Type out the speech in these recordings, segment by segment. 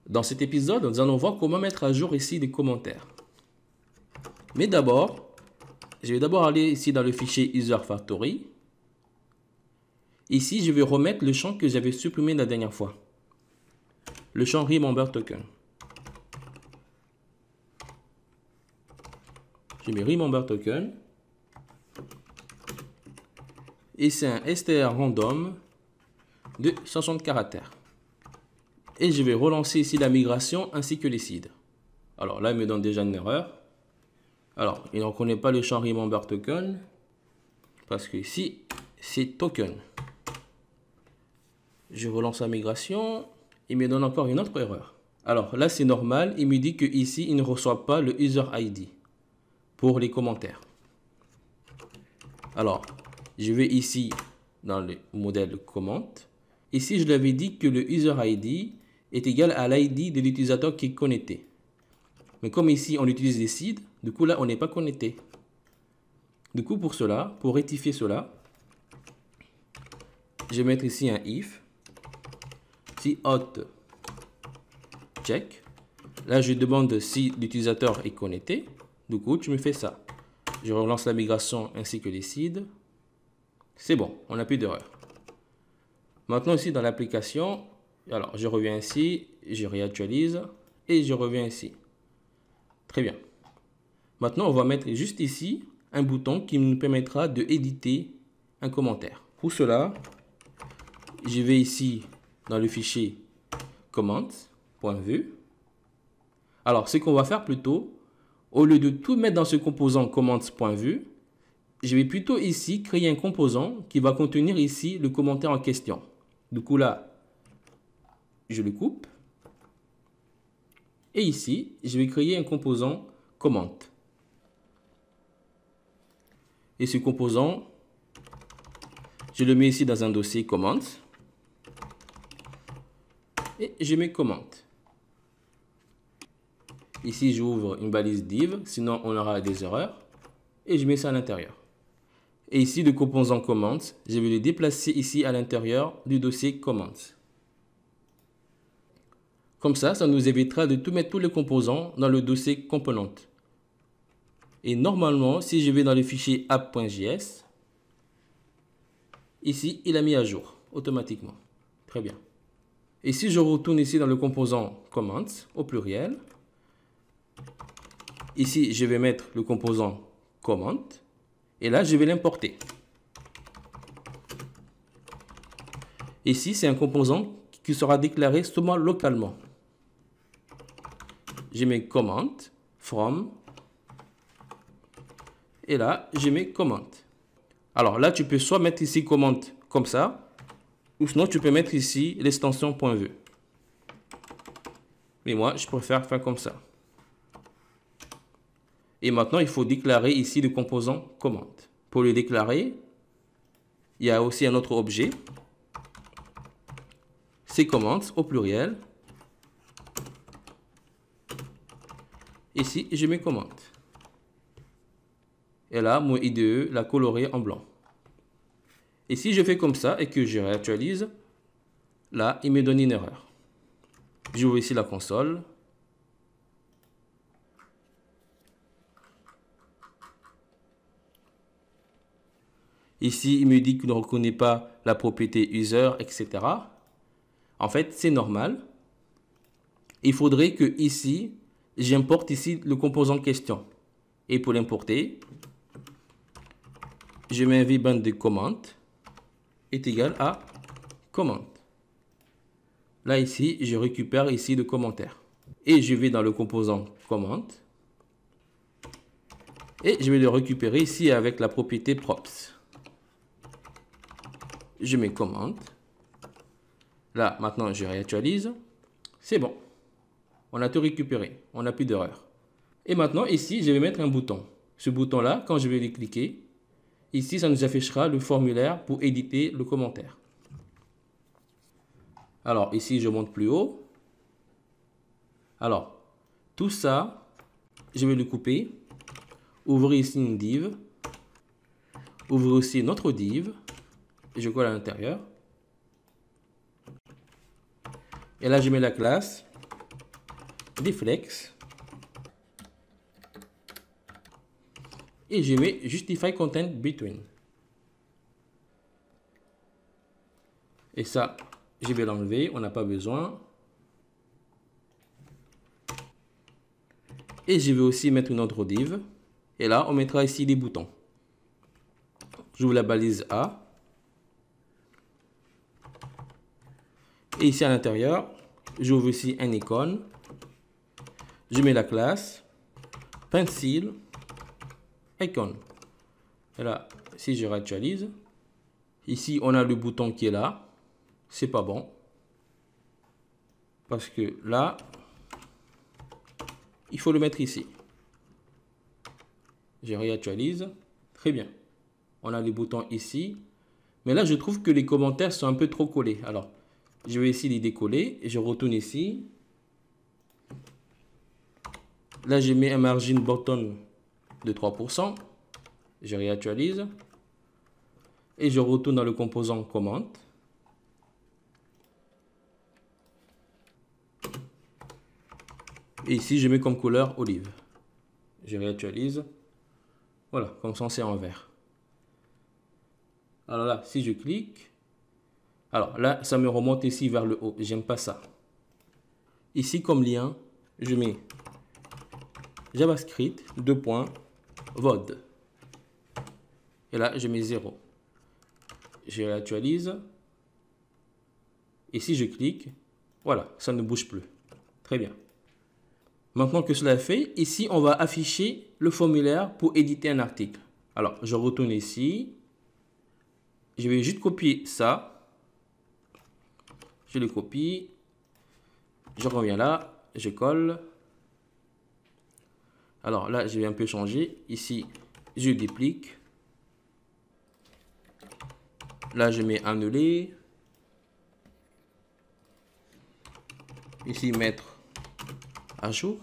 Dans cet épisode, nous allons voir comment mettre à jour ici les commentaires. Mais d'abord, je vais d'abord aller ici dans le fichier User Factory. Ici, je vais remettre le champ que j'avais supprimé la dernière fois. Le champ Remember Token. Je mets Remember Token. Et c'est un str random de 60 caractères. Et je vais relancer ici la migration ainsi que les seeds. Alors là, il me donne déjà une erreur. Alors, il ne reconnaît pas le champ Remember Token. Parce que ici, c'est token. Je relance la migration. Il me donne encore une autre erreur. Alors là, c'est normal. Il me dit que ici, il ne reçoit pas le user ID pour les commentaires. Alors, je vais ici dans le modèle comment. Ici, je lui avais dit que le user ID est égal à l'ID de l'utilisateur qui est connecté. Mais comme ici, on utilise des seeds, du coup là, on n'est pas connecté. Du coup, pour cela, pour rectifier cela, je vais mettre ici un if. Si hot check. Là, je demande si l'utilisateur est connecté. Du coup, tu me fais ça. Je relance la migration ainsi que les seeds. C'est bon, on n'a plus d'erreur. Maintenant, ici, dans l'application, alors je reviens ici, je réactualise et je reviens ici. Très bien. Maintenant, on va mettre juste ici un bouton qui nous permettra de éditer un commentaire. Pour cela, je vais ici dans le fichier comments.vue. Alors, ce qu'on va faire plutôt, au lieu de tout mettre dans ce composant comments.vue, je vais plutôt ici créer un composant qui va contenir ici le commentaire en question. Du coup là, je le coupe. Et ici, je vais créer un composant comment. Et ce composant, je le mets ici dans un dossier comments. Et je mets comment. Ici, j'ouvre une balise div, sinon on aura des erreurs. Et je mets ça à l'intérieur. Et ici, le composant comments, je vais le déplacer ici à l'intérieur du dossier comments. Comme ça nous évitera de tout mettre tous les composants dans le dossier component. Et normalement, si je vais dans le fichier app.js, ici, il a mis à jour automatiquement. Très bien. Et si je retourne ici dans le composant comments au pluriel, ici, je vais mettre le composant comment. Et là, je vais l'importer. Ici, c'est un composant qui sera déclaré seulement localement. Je mets comment from. Et là, je mets comment. Alors là, tu peux soit mettre ici comment comme ça, ou sinon tu peux mettre ici l'extension .vue. Mais moi, je préfère faire comme ça. Et maintenant, il faut déclarer ici le composant comment. Pour le déclarer, il y a aussi un autre objet. C'est comment au pluriel. Ici, je mets comment. Et là, mon IDE l'a coloré en blanc. Et si je fais comme ça et que je réactualise, là, il me donne une erreur. J'ouvre ici la console. Ici, il me dit qu'il ne reconnaît pas la propriété user, etc. En fait, c'est normal. Il faudrait que ici, j'importe ici le composant en question. Et pour l'importer, je mets un vbind de comment est égal à comment. Là, ici, je récupère ici le commentaire. Et je vais dans le composant comment. Et je vais le récupérer ici avec la propriété props. Je mets comment. Là, maintenant, je réactualise. C'est bon. On a tout récupéré. On n'a plus d'erreur. Et maintenant, ici, je vais mettre un bouton. Ce bouton-là, quand je vais le cliquer, ici, ça nous affichera le formulaire pour éditer le commentaire. Alors, ici, je monte plus haut. Alors, tout ça, je vais le couper. Ouvrir ici une div. Ouvrir aussi notre div. Et je colle à l'intérieur. Et là, je mets la classe deflex. Et je mets justify content between. Et ça, je vais l'enlever, on n'a pas besoin. Et je vais aussi mettre une autre div. Et là, on mettra ici des boutons. J'ouvre la balise A. Et ici à l'intérieur, j'ouvre ici un icône. Je mets la classe pencil icon. Et là, si je réactualise, ici on a le bouton qui est là. C'est pas bon. Parce que là, il faut le mettre ici. Je réactualise. Très bien. On a les boutons ici. Mais là, je trouve que les commentaires sont un peu trop collés. Alors, je vais essayer de les décoller. Et je retourne ici. Là, j'ai mis un margin button de 3%. Je réactualise. Et je retourne dans le composant comment. Et ici, je mets comme couleur olive. Je réactualise. Voilà, comme ça, c'est en vert. Alors là, si je clique, alors là, ça me remonte ici vers le haut. J'aime pas ça. Ici, comme lien, je mets JavaScript, VOD. Et là, je mets 0. Je réactualise. Et si je clique, voilà, ça ne bouge plus. Très bien. Maintenant que cela est fait, ici, on va afficher le formulaire pour éditer un article. Alors, je retourne ici. Je vais juste copier ça. Je le copie. Je reviens là. Je colle. Alors là, je vais un peu changer. Ici, je duplique. Là, je mets annuler. Ici, mettre à jour.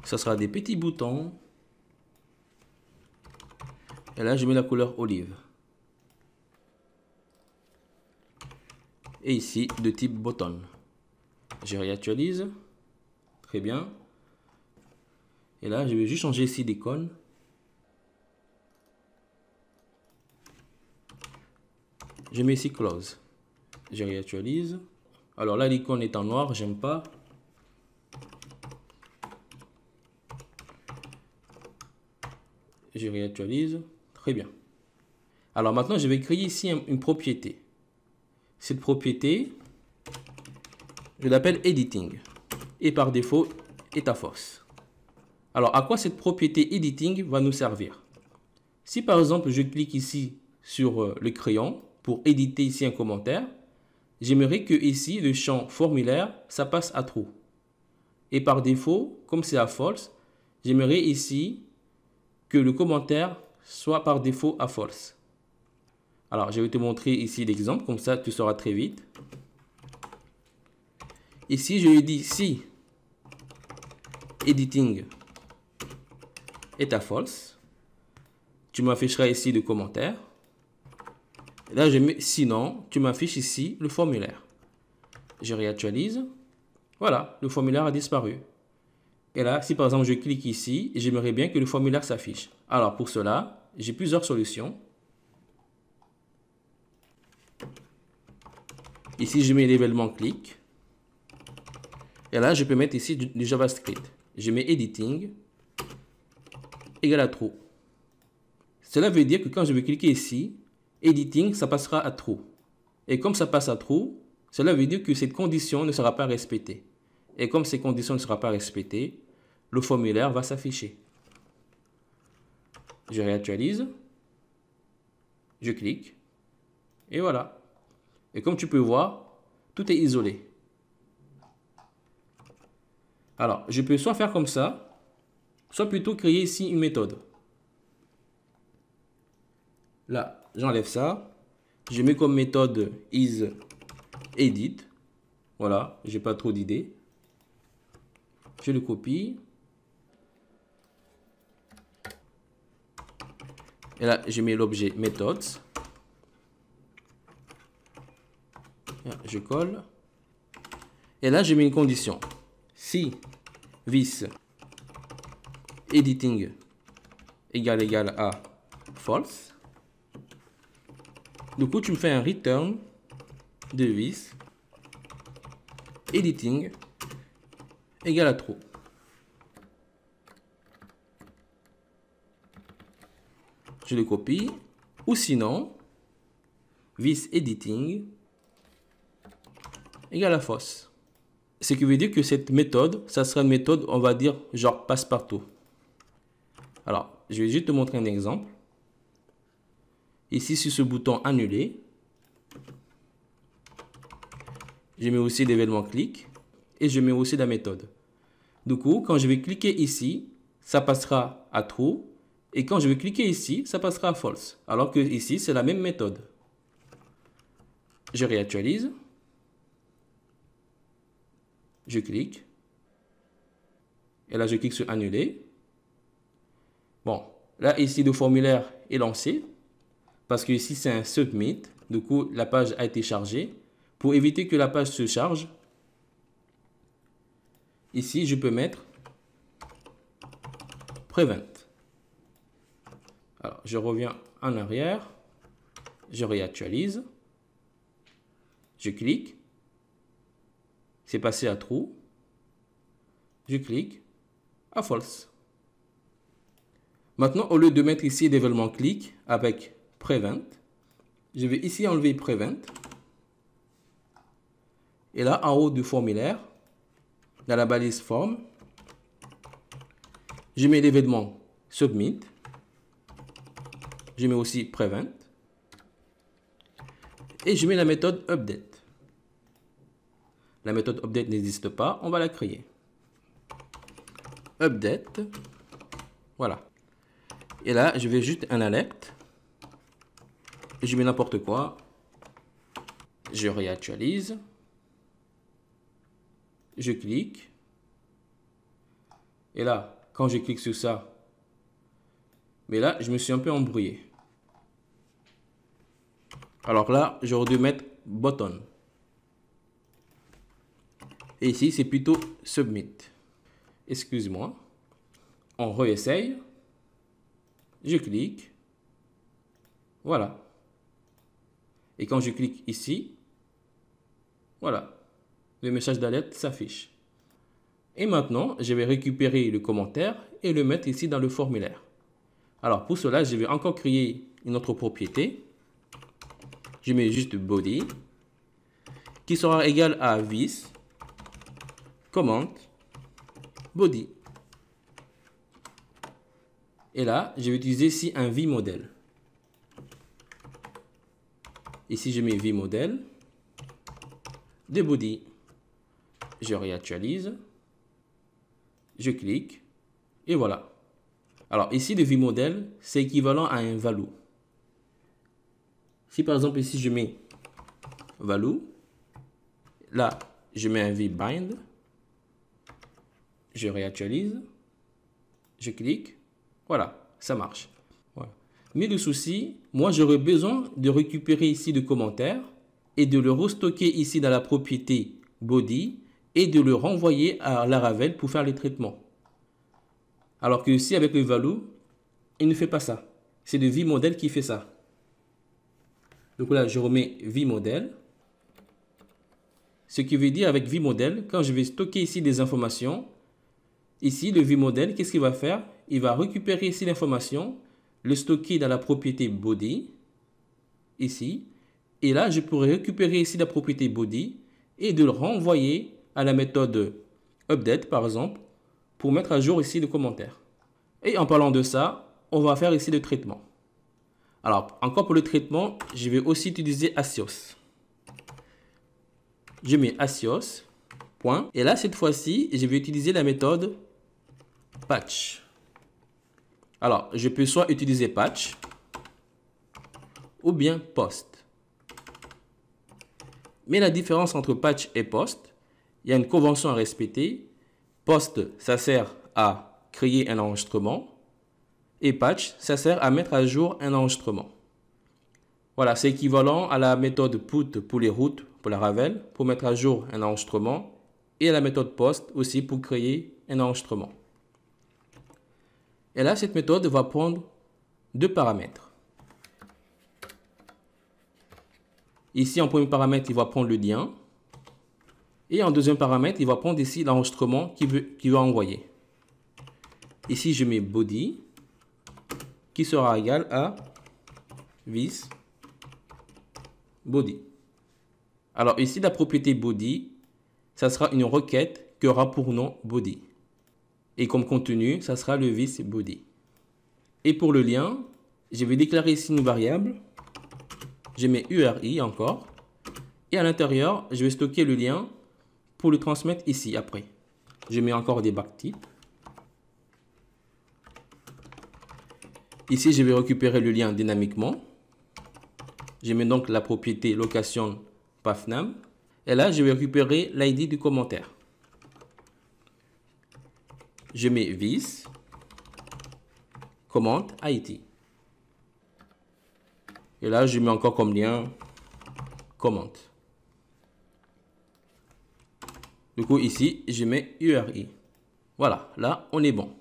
Ça sera des petits boutons. Et là, je mets la couleur olive. Et ici, de type button. Je réactualise. Très bien. Et là, je vais juste changer ici d'icône. Je mets ici close. Je réactualise. Alors là, l'icône est en noir, j'aime pas. Je réactualise. Très bien. Alors maintenant, je vais créer ici une propriété. Cette propriété, je l'appelle editing. Et par défaut, est à false. Alors, à quoi cette propriété editing va nous servir? Si par exemple, je clique ici sur le crayon pour éditer ici un commentaire, j'aimerais que ici, le champ formulaire, ça passe à true. Et par défaut, comme c'est à false, j'aimerais ici que le commentaire soit par défaut à false. Alors, je vais te montrer ici l'exemple, comme ça tu sauras très vite. Ici, je lui dis si editing est à false, tu m'afficheras ici le commentaire. Et là, je mets sinon, tu m'affiches ici le formulaire. Je réactualise. Voilà, le formulaire a disparu. Et là, si par exemple je clique ici, j'aimerais bien que le formulaire s'affiche. Alors pour cela, j'ai plusieurs solutions. Ici, je mets l'événement clic. Et là, je peux mettre ici du JavaScript. Je mets editing égale à true. Cela veut dire que quand je vais cliquer ici, editing, ça passera à true. Et comme ça passe à true, cela veut dire que cette condition ne sera pas respectée. Et comme ces conditions ne seront pas respectées, le formulaire va s'afficher. Je réactualise. Je clique. Et voilà. Et comme tu peux voir, tout est isolé. Alors, je peux soit faire comme ça, soit plutôt créer ici une méthode. Là, j'enlève ça. Je mets comme méthode isEdit. Voilà, j'ai pas trop d'idées. Je le copie. Et là, je mets l'objet methods. Je colle. Et là, je mets une condition. Si this editing égale à false, du coup, tu me fais un return de this editing égale à true. Je le copie. Ou sinon, this editing égale à false. Ce qui veut dire que cette méthode, ça sera une méthode, on va dire, genre passe-partout. Alors, je vais juste te montrer un exemple. Ici, sur ce bouton annuler, je mets aussi l'événement clic et je mets aussi la méthode. Du coup, quand je vais cliquer ici, ça passera à true. Et quand je vais cliquer ici, ça passera à false. Alors que ici, c'est la même méthode. Je réactualise. Je clique. Et là, je clique sur annuler. Bon, là, ici, le formulaire est lancé. Parce que ici, c'est un submit. Du coup, la page a été chargée. Pour éviter que la page se charge, ici, je peux mettre prevent. Alors, je reviens en arrière. Je réactualise. Je clique. C'est passé à true. Je clique à false. Maintenant, au lieu de mettre ici l'événement clic avec prevent, je vais ici enlever prevent. Et là, en haut du formulaire, dans la balise form, je mets l'événement submit. Je mets aussi prevent. Et je mets la méthode update. La méthode update n'existe pas, on va la créer. Update. Voilà. Et là, je vais juste un alert. Je mets n'importe quoi. Je réactualise. Je clique. Et là, quand je clique sur ça, mais là, je me suis un peu embrouillé. Alors là, j'aurais dû mettre button. Et ici, c'est plutôt submit. Excuse-moi. On réessaye. Je clique. Voilà. Et quand je clique ici, voilà. Le message d'alerte s'affiche. Et maintenant, je vais récupérer le commentaire et le mettre ici dans le formulaire. Alors, pour cela, je vais encore créer une autre propriété. Je mets juste body, qui sera égal à this comment body. Et là, je vais utiliser ici un vModel. Ici, je mets vModel de body. Je réactualise. Je clique. Et voilà. Alors, ici, le vModel, c'est équivalent à un value. Si par exemple, ici, je mets value, là, je mets un vBind. Je réactualise. Je clique. Voilà, ça marche. Voilà. Mais le souci, moi, j'aurais besoin de récupérer ici le commentaire et de le restocker ici dans la propriété body et de le renvoyer à Laravel pour faire les traitements. Alors que ici, avec le value, il ne fait pas ça. C'est le vModel qui fait ça. Donc là, je remets vModel. Ce qui veut dire avec vModel, quand je vais stocker ici des informations, ici, le vModel, qu'est-ce qu'il va faire? Il va récupérer ici l'information, le stocker dans la propriété body, ici. Et là, je pourrais récupérer ici la propriété body et de le renvoyer à la méthode update, par exemple, pour mettre à jour ici le commentaire. Et en parlant de ça, on va faire ici le traitement. Alors, encore pour le traitement, je vais aussi utiliser Axios. Je mets Axios, point. Et là, cette fois-ci, je vais utiliser la méthode patch. Alors, je peux soit utiliser patch ou bien post. Mais la différence entre patch et post, il y a une convention à respecter. Post, ça sert à créer un enregistrement. Et patch, ça sert à mettre à jour un enregistrement. Voilà, c'est équivalent à la méthode put pour les routes, pour la Ravel, pour mettre à jour un enregistrement, et à la méthode post aussi pour créer un enregistrement. Et là, cette méthode va prendre deux paramètres. Ici, en premier paramètre, il va prendre le lien. Et en deuxième paramètre, il va prendre ici l'enregistrement qu'il veut envoyer. Ici, je mets body, qui sera égal à this body. Alors ici, la propriété body, ça sera une requête qui aura pour nom body. Et comme contenu, ça sera le this body. Et pour le lien, je vais déclarer ici une variable. Je mets URI encore. Et à l'intérieur, je vais stocker le lien pour le transmettre ici après. Je mets encore des backtips. Ici, je vais récupérer le lien dynamiquement. Je mets donc la propriété location pathname. Et là, je vais récupérer l'ID du commentaire. Je mets this comment IT. Et là, je mets encore comme lien comment. Du coup, ici, je mets URI. Voilà, là, on est bon.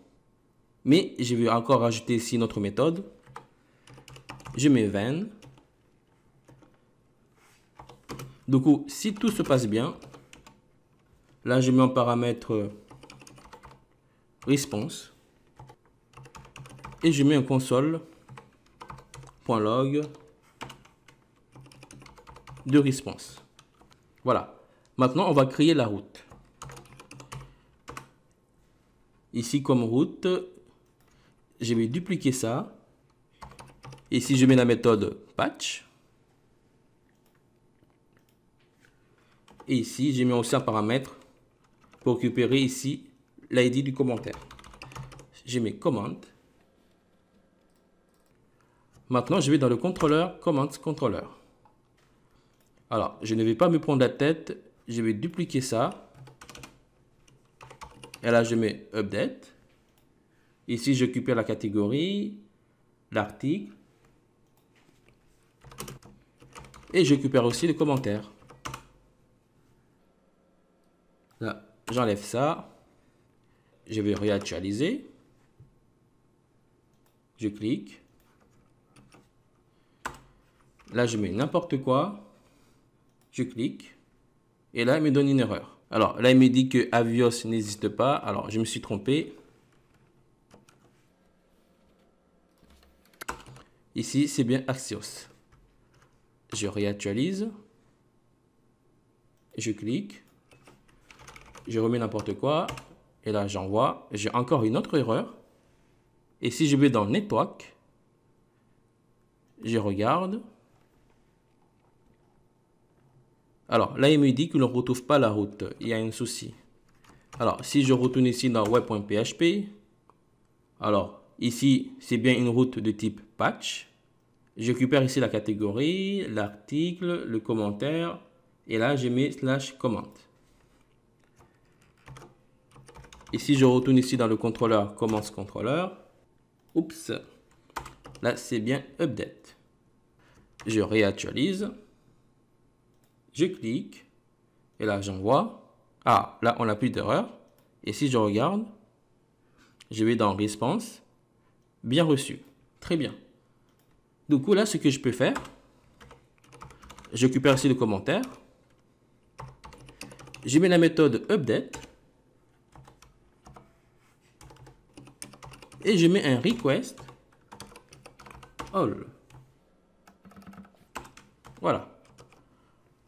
Mais je vais encore rajouter ici notre méthode. Je mets when. Du coup, si tout se passe bien, là, je mets en paramètre response. Et je mets un console.log de response. Voilà. Maintenant, on va créer la route. Ici, comme route, je vais dupliquer ça. Ici, je mets la méthode patch. Et ici, je mets aussi un paramètre pour récupérer ici l'ID du commentaire. Je mets comment. Maintenant, je vais dans le contrôleur comment contrôleur. Alors, je ne vais pas me prendre la tête. Je vais dupliquer ça. Et là, je mets update. Ici, je récupère la catégorie, l'article. Et je récupère aussi le commentaire. Là, j'enlève ça. Je vais réactualiser. Je clique. Là, je mets n'importe quoi. Je clique. Et là, il me donne une erreur. Alors, là, il me dit que Avios n'existe pas. Alors, je me suis trompé. Ici, c'est bien Axios. Je réactualise. Je clique. Je remets n'importe quoi. Et là, j'envoie. J'ai encore une autre erreur. Et si je vais dans Network, je regarde. Alors, là, il me dit que l'on ne retrouve pas la route. Il y a un souci. Alors, si je retourne ici dans web.php, alors, ici, c'est bien une route de type patch. Je récupère ici la catégorie, l'article, le commentaire. Et là, je mets /comment. Ici, je retourne ici dans le contrôleur commence contrôleur. Oups. Là, c'est bien update. Je réactualise. Je clique. Et là, j'envoie. Ah, là, on n'a plus d'erreur. Et si je regarde, je vais dans response. Bien reçu. Très bien. Du coup, là, ce que je peux faire, je récupère ici le commentaire. Je mets la méthode update. Et je mets un request all. Voilà.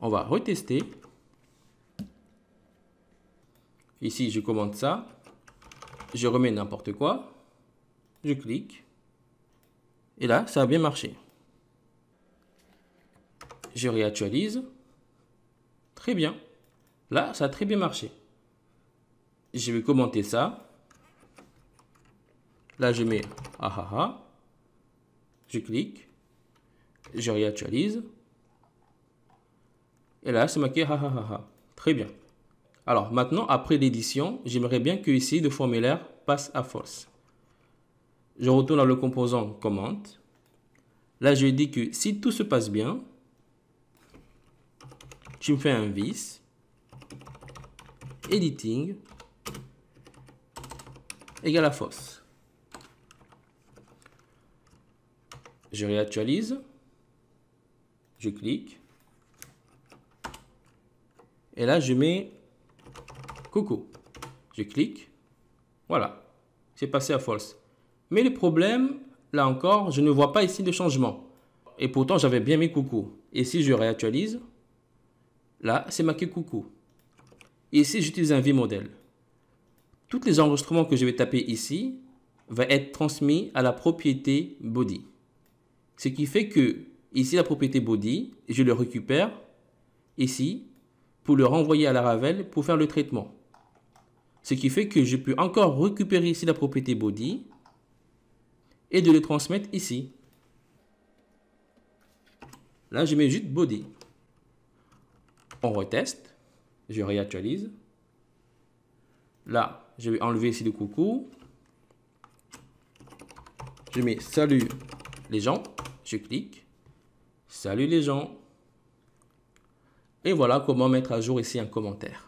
On va retester. Ici, je commente ça. Je remets n'importe quoi. Je clique. Et là, ça a bien marché. Je réactualise. Très bien. Là, ça a très bien marché. Je vais commenter ça. Là, je mets ah ah ah. Je clique. Je réactualise. Et là, c'est marqué ah ah ah ah. Très bien. Alors, maintenant, après l'édition, j'aimerais bien que ici, le formulaire passe à false. Je retourne dans le composant comment. Là, je dis que si tout se passe bien, tu me fais un vis, editing, égale à false. Je réactualise, je clique, et là, je mets coucou. Je clique, voilà, c'est passé à false. Mais le problème, là encore, je ne vois pas ici de changement. Et pourtant, j'avais bien mis coucou. Et si je réactualise, là, c'est marqué coucou. Ici, j'utilise un vModel. Tous les enregistrements que je vais taper ici vont être transmis à la propriété body. Ce qui fait que, ici, la propriété body, je le récupère ici pour le renvoyer à la Laravel pour faire le traitement. Ce qui fait que je peux encore récupérer ici la propriété body et de le transmettre ici. Là, je mets juste body. On reteste. Je réactualise. Là, je vais enlever ici le coucou. Je mets salut les gens. Je clique. Salut les gens. Et voilà comment mettre à jour ici un commentaire.